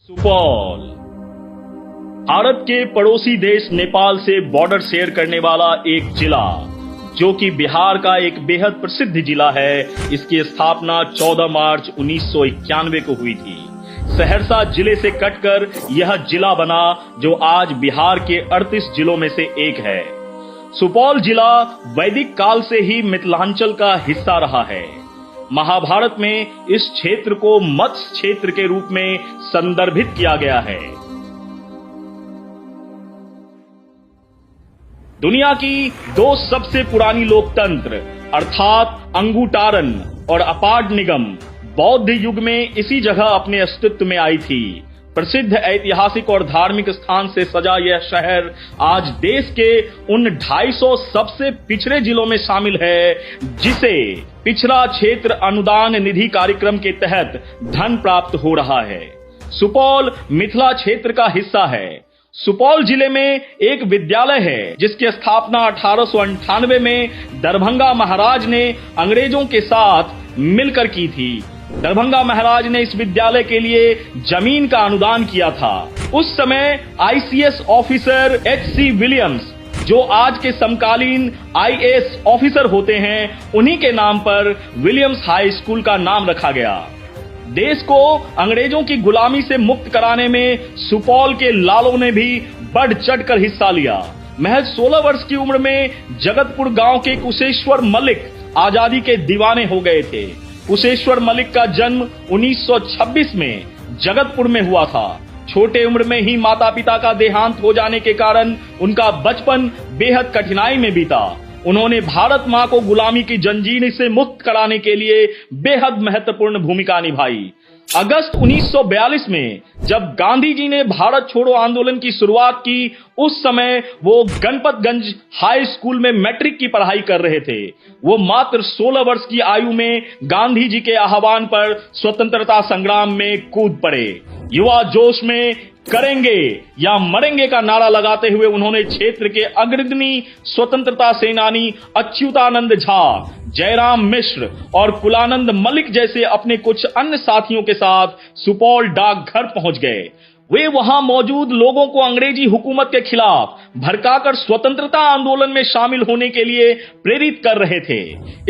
सुपौल भारत के पड़ोसी देश नेपाल से बॉर्डर शेयर करने वाला एक जिला जो कि बिहार का एक बेहद प्रसिद्ध जिला है। इसकी स्थापना 14 मार्च 1991 को हुई थी। सहरसा जिले से कटकर यह जिला बना जो आज बिहार के 38 जिलों में से एक है। सुपौल जिला वैदिक काल से ही मिथिलांचल का हिस्सा रहा है। महाभारत में इस क्षेत्र को मत्स्य क्षेत्र के रूप में संदर्भित किया गया है। दुनिया की दो सबसे पुरानी लोकतंत्र अर्थात अंगूटारन और अपाड निगम बौद्ध युग में इसी जगह अपने अस्तित्व में आई थी। प्रसिद्ध ऐतिहासिक और धार्मिक स्थान से सजा यह शहर आज देश के उन 250 सबसे पिछड़े जिलों में शामिल है जिसे पिछड़ा क्षेत्र अनुदान निधि कार्यक्रम के तहत धन प्राप्त हो रहा है। सुपौल मिथिला क्षेत्र का हिस्सा है। सुपौल जिले में एक विद्यालय है जिसकी स्थापना 1898 में दरभंगा महाराज ने अंग्रेजों के साथ मिलकर की थी। दरभंगा महाराज ने इस विद्यालय के लिए जमीन का अनुदान किया था। उस समय आईसीएस ऑफिसर एच.सी. विलियम्स जो आज के समकालीन आईएएस ऑफिसर होते हैं उन्हीं के नाम पर विलियम्स हाई स्कूल का नाम रखा गया। देश को अंग्रेजों की गुलामी से मुक्त कराने में सुपौल के लालों ने भी बढ़ चढ़कर हिस्सा लिया। महज 16 वर्ष की उम्र में जगतपुर गांव के कुशेश्वर मलिक आजादी के दीवाने हो गए थे। कुशेश्वर मलिक का जन्म 1926 में जगतपुर में हुआ था। छोटे उम्र में ही माता पिता का देहांत हो जाने के कारण उनका बचपन बेहद कठिनाई में बीता। उन्होंने भारत मां को गुलामी की जंजीर से मुक्त कराने के लिए बेहद महत्वपूर्ण भूमिका निभाई। अगस्त 1942 में जब गांधी जी ने भारत छोड़ो आंदोलन की शुरुआत की, उस समय वो गणपतगंज हाई स्कूल में मैट्रिक की पढ़ाई कर रहे थे। वो मात्र 16 वर्ष की आयु में गांधी जी के आह्वान पर स्वतंत्रता संग्राम में कूद पड़े। युवा जोश में करेंगे या मरेंगे का नारा लगाते हुए उन्होंने क्षेत्र के अग्रणी स्वतंत्रता सेनानी अच्युतानंद झा, जयराम मिश्र और कुलानंद मलिक जैसे अपने कुछ अन्य साथियों के साथ सुपौल डाकघर पहुंच गए। वे वहां मौजूद लोगों को अंग्रेजी हुकूमत के खिलाफ भड़काकर स्वतंत्रता आंदोलन में शामिल होने के लिए प्रेरित कर रहे थे।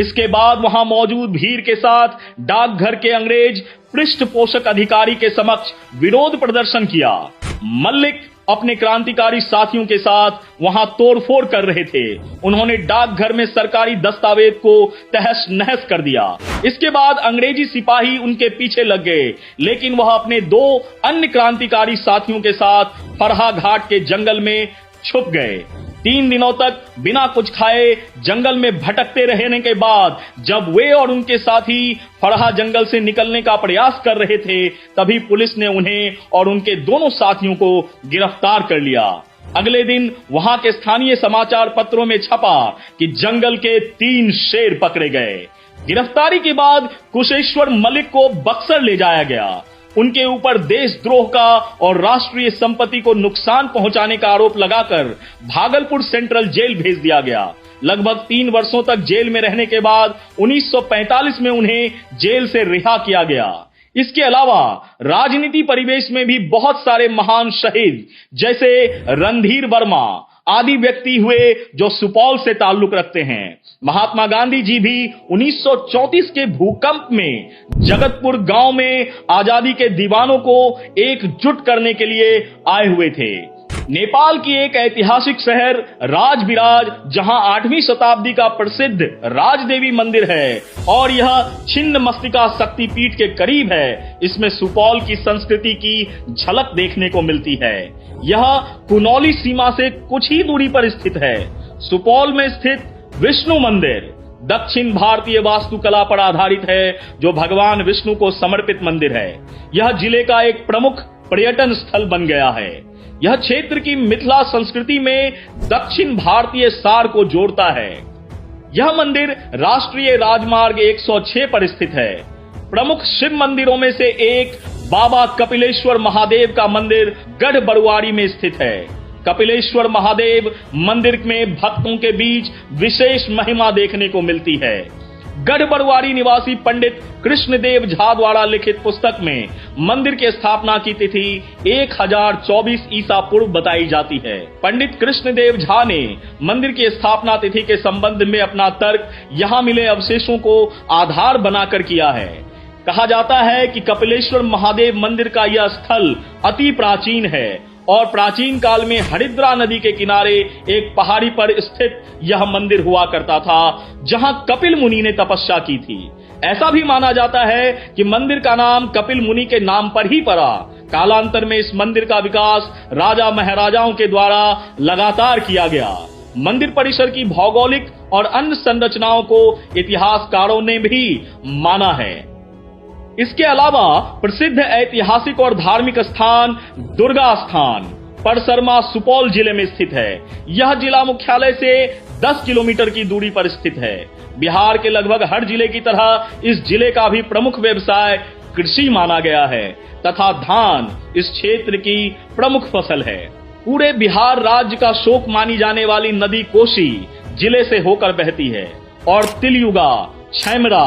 इसके बाद वहां मौजूद भीड़ के साथ डाकघर के अंग्रेज पृष्ठपोषक अधिकारी के समक्ष विरोध प्रदर्शन किया। मलिक अपने क्रांतिकारी साथियों के साथ वहां तोड़फोड़ कर रहे थे। उन्होंने डाकघर में सरकारी दस्तावेज को तहस नहस कर दिया। इसके बाद अंग्रेजी सिपाही उनके पीछे लग गए, लेकिन वह अपने दो अन्य क्रांतिकारी साथियों के साथ फरहा घाट के जंगल में छुप गए। 3 दिनों तक बिना कुछ खाए जंगल में भटकते रहने के बाद जब वे और उनके साथी फरहा जंगल से निकलने का प्रयास कर रहे थे, तभी पुलिस ने उन्हें और उनके दोनों साथियों को गिरफ्तार कर लिया। अगले दिन वहां के स्थानीय समाचार पत्रों में छपा कि जंगल के 3 शेर पकड़े गए। गिरफ्तारी के बाद कुशेश्वर मलिक को बक्सर ले जाया गया। उनके ऊपर देशद्रोह का और राष्ट्रीय संपत्ति को नुकसान पहुंचाने का आरोप लगाकर भागलपुर सेंट्रल जेल भेज दिया गया। लगभग 3 वर्षों तक जेल में रहने के बाद 1945 में उन्हें जेल से रिहा किया गया। इसके अलावा राजनीति परिवेश में भी बहुत सारे महान शहीद जैसे रणधीर वर्मा आदि व्यक्ति हुए जो सुपौल से ताल्लुक रखते हैं। महात्मा गांधी जी भी 1934 के भूकंप में जगतपुर गांव में आजादी के दीवानों को एकजुट करने के लिए आए हुए थे। नेपाल की एक ऐतिहासिक शहर राजविराज, जहां 8वीं शताब्दी का प्रसिद्ध राजदेवी मंदिर है और यह छिन्नमस्तिका शक्तिपीठ के करीब है, इसमें सुपौल की संस्कृति की झलक देखने को मिलती है। यह कुनौली सीमा से कुछ ही दूरी पर स्थित है। सुपौल में स्थित विष्णु मंदिर दक्षिण भारतीय वास्तुकला पर आधारित है जो भगवान विष्णु को समर्पित मंदिर है। यह जिले का एक प्रमुख पर्यटन स्थल बन गया है। यह क्षेत्र की मिथिला संस्कृति में दक्षिण भारतीय सार को जोड़ता है। यह मंदिर राष्ट्रीय राजमार्ग 106 पर स्थित है। प्रमुख शिव मंदिरों में से एक बाबा कपिलेश्वर महादेव का मंदिर गढ़ बरुआरी में स्थित है। कपिलेश्वर महादेव मंदिर में भक्तों के बीच विशेष महिमा देखने को मिलती है। गढ़बरुआरी निवासी पंडित कृष्णदेव झा द्वारा लिखित पुस्तक में मंदिर की स्थापना की तिथि 1024 ईसा पूर्व बताई जाती है। पंडित कृष्णदेव झा ने मंदिर की स्थापना तिथि के संबंध में अपना तर्क यहाँ मिले अवशेषों को आधार बनाकर किया है। कहा जाता है कि कपिलेश्वर महादेव मंदिर का यह स्थल अति प्राचीन है और प्राचीन काल में हरिद्रा नदी के किनारे एक पहाड़ी पर स्थित यह मंदिर हुआ करता था, जहां कपिल मुनि ने तपस्या की थी। ऐसा भी माना जाता है कि मंदिर का नाम कपिल मुनि के नाम पर ही पड़ा। कालांतर में इस मंदिर का विकास राजा महाराजाओं के द्वारा लगातार किया गया। मंदिर परिसर की भौगोलिक और अन्य संरचनाओं को इतिहासकारों ने भी माना है। इसके अलावा प्रसिद्ध ऐतिहासिक और धार्मिक स्थान दुर्गा स्थान परसरमा सुपौल जिले में स्थित है। यह जिला मुख्यालय से 10 किलोमीटर की दूरी पर स्थित है। बिहार के लगभग हर जिले की तरह इस जिले का भी प्रमुख व्यवसाय कृषि माना गया है तथा धान इस क्षेत्र की प्रमुख फसल है। पूरे बिहार राज्य का शोक मानी जाने वाली नदी कोसी जिले से होकर बहती है और तिलयुगा, छैमरा,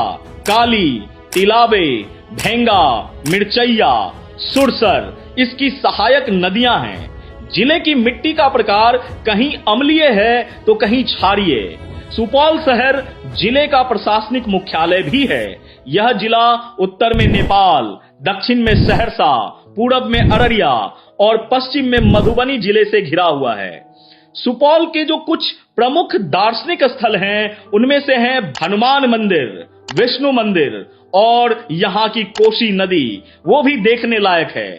काली, तिलावे, भेंगा, मिर्चैया, सुरसर इसकी सहायक नदियां हैं। जिले की मिट्टी का प्रकार कहीं अम्लीय है तो कहीं क्षारीय। सुपौल शहर जिले का प्रशासनिक मुख्यालय भी है। यह जिला उत्तर में नेपाल, दक्षिण में सहरसा, पूरब में अररिया और पश्चिम में मधुबनी जिले से घिरा हुआ है। सुपौल के जो कुछ प्रमुख दार्शनिक स्थल हैं, उनमें से हैं हनुमान मंदिर, विष्णु मंदिर और यहाँ की कोसी नदी, वो भी देखने लायक है।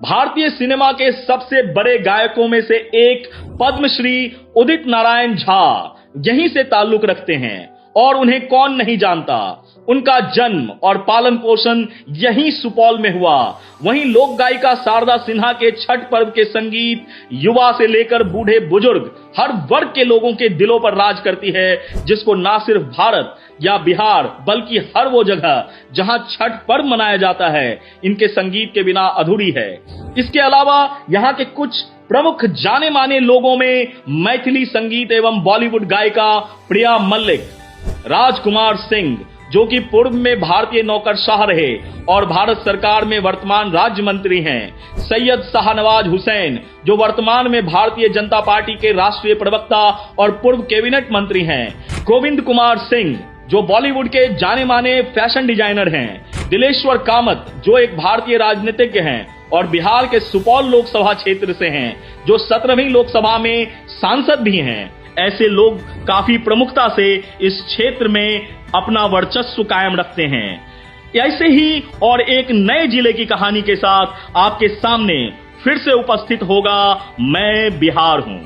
भारतीय सिनेमा के सबसे बड़े गायकों में से एक पद्मश्री उदित नारायण झा यहीं से ताल्लुक रखते हैं और उन्हें कौन नहीं जानता। उनका जन्म और पालन पोषण यहीं सुपौल में हुआ। वहीं लोक गायिका शारदा सिन्हा के छठ पर्व के संगीत युवा से लेकर बूढ़े बुजुर्ग हर वर्ग के लोगों के दिलों पर राज करती है, जिसको ना सिर्फ भारत या बिहार बल्कि हर वो जगह जहां छठ पर्व मनाया जाता है इनके संगीत के बिना अधूरी है। इसके अलावा यहाँ के कुछ प्रमुख जाने माने लोगों में मैथिली संगीत एवं बॉलीवुड गायिका प्रिया मल्लिक, राजकुमार सिंह जो कि पूर्व में भारतीय नौकरशाह रहे और भारत सरकार में वर्तमान राज्य मंत्री हैं, सैयद शाहनवाज हुसैन जो वर्तमान में भारतीय जनता पार्टी के राष्ट्रीय प्रवक्ता और पूर्व कैबिनेट मंत्री हैं, गोविंद कुमार सिंह जो बॉलीवुड के जाने माने फैशन डिजाइनर हैं, दिलेश्वर कामत जो एक भारतीय राजनीतिज्ञ हैं और बिहार के सुपौल लोकसभा क्षेत्र से हैं जो 17वीं लोकसभा में सांसद भी हैं। ऐसे लोग काफी प्रमुखता से इस क्षेत्र में अपना वर्चस्व कायम रखते हैं। ऐसे ही और एक नए जिले की कहानी के साथ आपके सामने फिर से उपस्थित होगा मैं बिहार हूं।